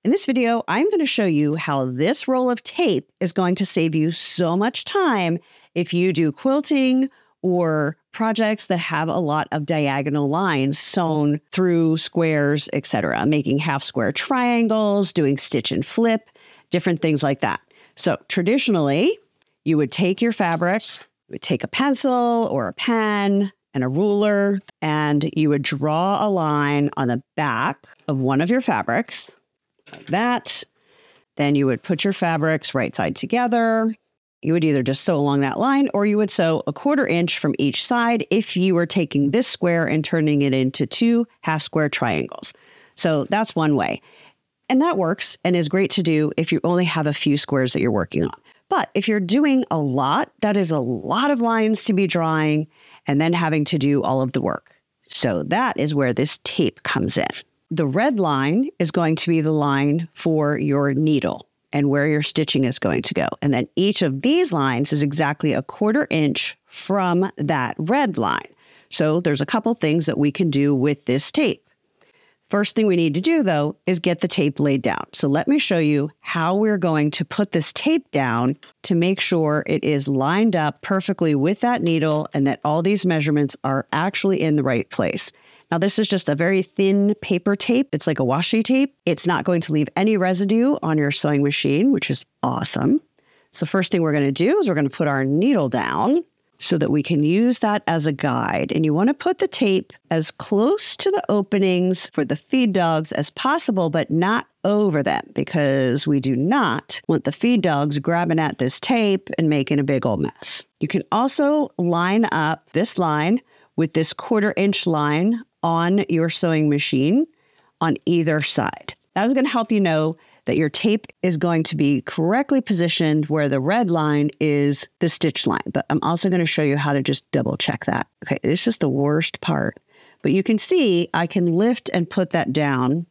In this video, I'm going to show you how this roll of tape is going to save you so much time if you do quilting or projects that have a lot of diagonal lines sewn through squares, etc., making half square triangles, doing stitch and flip, different things like that. So traditionally, you would take your fabric, you would take a pencil or a pen and a ruler, and you would draw a line on the back of one of your fabrics, like that. Then you would put your fabrics right side together. You would either just sew along that line, or you would sew a 1/4 inch from each side if you were taking this square and turning it into 2 half square triangles. So that's one way. And that works and is great to do if you only have a few squares that you're working on. But if you're doing a lot, that is a lot of lines to be drawing and then having to do all of the work. So that is where this tape comes in. The red line is going to be the line for your needle and where your stitching is going to go. And then each of these lines is exactly a 1/4 inch from that red line. So there's a couple things that we can do with this tape. First thing we need to do, though, is get the tape laid down. So let me show you how we're going to put this tape down to make sure it is lined up perfectly with that needle and that all these measurements are actually in the right place. Now, this is just a very thin paper tape. It's like a washi tape. It's not going to leave any residue on your sewing machine, which is awesome. So first thing we're going to do is we're going to put our needle down so that we can use that as a guide. And you want to put the tape as close to the openings for the feed dogs as possible, but not over them, because we do not want the feed dogs grabbing at this tape and making a big old mess. You can also line up this line with this 1/4 inch line on your sewing machine on either side. That is going to help you know that your tape is going to be correctly positioned where the red line is the stitch line. But I'm also going to show you how to just double check that. Okay, this is the worst part. But you can see I can lift and put that down.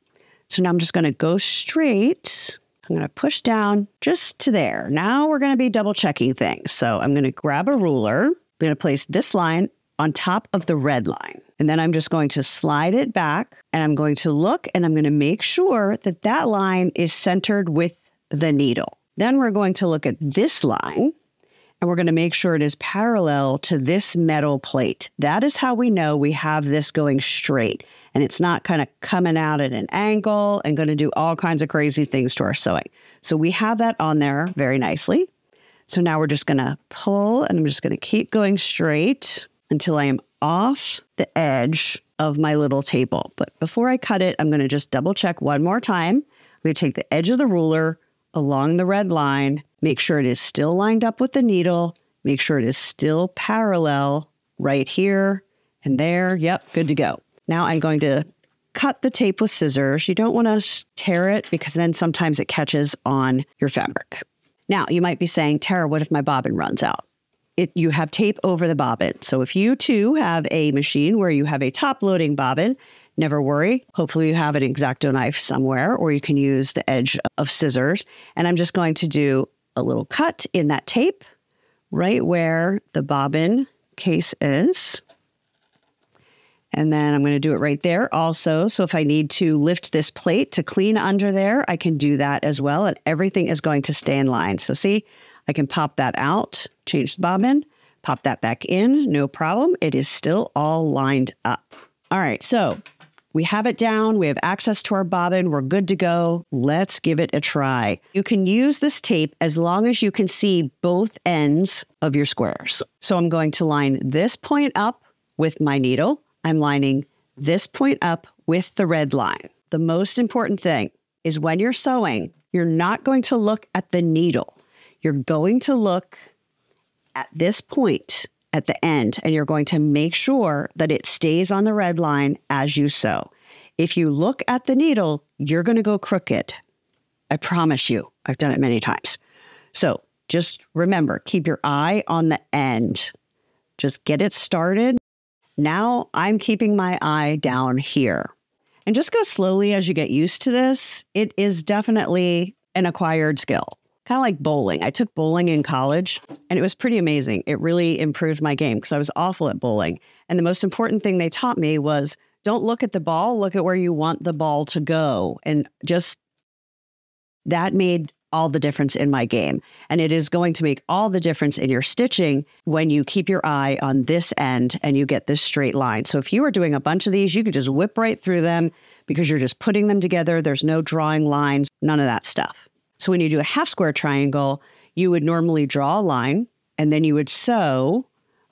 So now I'm just going to go straight. I'm going to push down just to there. Now we're going to be double checking things. So I'm going to grab a ruler. I'm going to place this line on top of the red line. And then I'm just going to slide it back, and I'm going to look, and I'm going to make sure that that line is centered with the needle. Then we're going to look at this line, and we're going to make sure it is parallel to this metal plate. That is how we know we have this going straight, and it's not kind of coming out at an angle and going to do all kinds of crazy things to our sewing. So we have that on there very nicely. So now we're just going to pull, and I'm just going to keep going straight until I am off the edge of my little table. But before I cut it, I'm going to just double check one more time. I'm going to take the edge of the ruler along the red line, make sure it is still lined up with the needle, make sure it is still parallel right here and there. Yep, good to go. Now I'm going to cut the tape with scissors. You don't want to tear it because then sometimes it catches on your fabric. Now, you might be saying, Tara, what if my bobbin runs out? You have tape over the bobbin. So if you too have a machine where you have a top-loading bobbin, never worry. Hopefully you have an X-Acto knife somewhere, or you can use the edge of scissors. And I'm just going to do a little cut in that tape right where the bobbin case is. And then I'm going to do it right there also. So if I need to lift this plate to clean under there, I can do that as well. And everything is going to stay in line. So see, I can pop that out, change the bobbin, pop that back in, no problem. It is still all lined up. All right, so we have it down. We have access to our bobbin. We're good to go. Let's give it a try. You can use this tape as long as you can see both ends of your squares. So I'm going to line this point up with my needle. I'm lining this point up with the red line. The most important thing is when you're sewing, you're not going to look at the needle. You're going to look at this point at the end, and you're going to make sure that it stays on the red line as you sew. If you look at the needle, you're going to go crooked. I promise you. I've done it many times. So just remember, keep your eye on the end. Just get it started. Now I'm keeping my eye down here. And just go slowly as you get used to this. It is definitely an acquired skill. Kind of like bowling. I took bowling in college, and it was pretty amazing. It really improved my game because I was awful at bowling. And the most important thing they taught me was don't look at the ball, look at where you want the ball to go, and just That made all the difference in my game. And it is going to make all the difference in your stitching when you keep your eye on this end and you get this straight line. So if you were doing a bunch of these, you could just whip right through them because you're just putting them together. There's no drawing lines, none of that stuff. So when you do a half square triangle, you would normally draw a line and then you would sew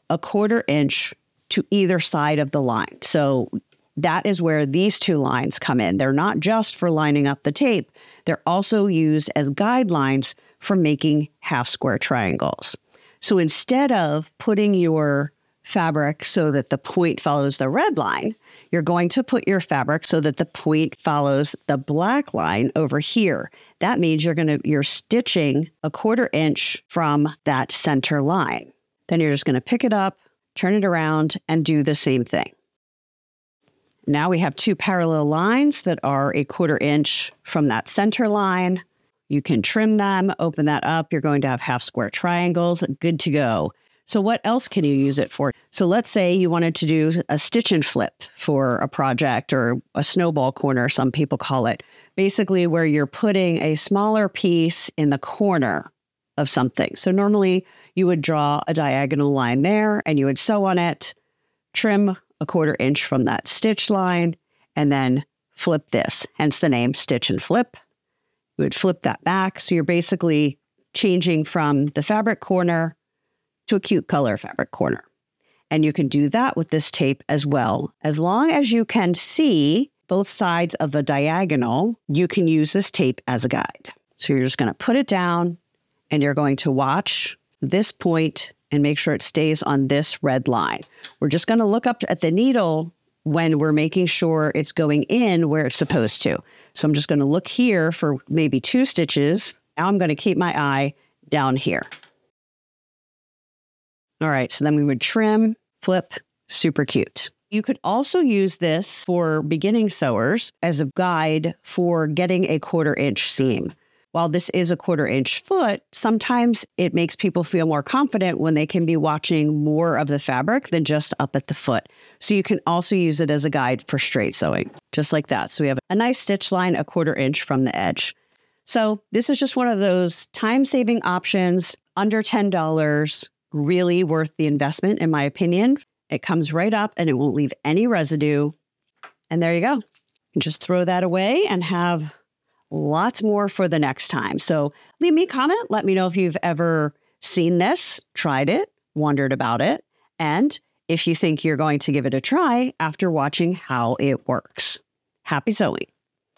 a 1/4 inch to either side of the line. So that is where these two lines come in. They're not just for lining up the tape. They're also used as guidelines for making half square triangles. So instead of putting your fabric so that the point follows the red line, you're going to put your fabric so that the point follows the black line over here. That means you're stitching a 1/4 inch from that center line. Then you're just going to pick it up, turn it around, and do the same thing. Now we have two parallel lines that are a 1/4 inch from that center line. You can trim them, open that up. You're going to have half square triangles, good to go. So what else can you use it for? So let's say you wanted to do a stitch and flip for a project, or a snowball corner, some people call it. Basically where you're putting a smaller piece in the corner of something. So normally you would draw a diagonal line there and you would sew on it, trim a 1/4 inch from that stitch line, and then flip this, hence the name stitch and flip. You would flip that back. So you're basically changing from the fabric corner to a cute color fabric corner. And you can do that with this tape as well. As long as you can see both sides of the diagonal, you can use this tape as a guide. So you're just going to put it down and you're going to watch this point and make sure it stays on this red line. We're just going to look up at the needle when we're making sure it's going in where it's supposed to. So I'm just going to look here for maybe 2 stitches. Now I'm going to keep my eye down here. All right, so then we would trim, flip, super cute. You could also use this for beginning sewers as a guide for getting a 1/4 inch seam. While this is a 1/4 inch foot, sometimes it makes people feel more confident when they can be watching more of the fabric than just up at the foot. So you can also use it as a guide for straight sewing, just like that. So we have a nice stitch line, a 1/4 inch from the edge. So this is just one of those time-saving options, under $10, really worth the investment, in my opinion. It comes right up and it won't leave any residue. And there you go. You just throw that away and have lots more for the next time. So leave me a comment. Let me know if you've ever seen this, tried it, wondered about it, and if you think you're going to give it a try after watching how it works. Happy sewing.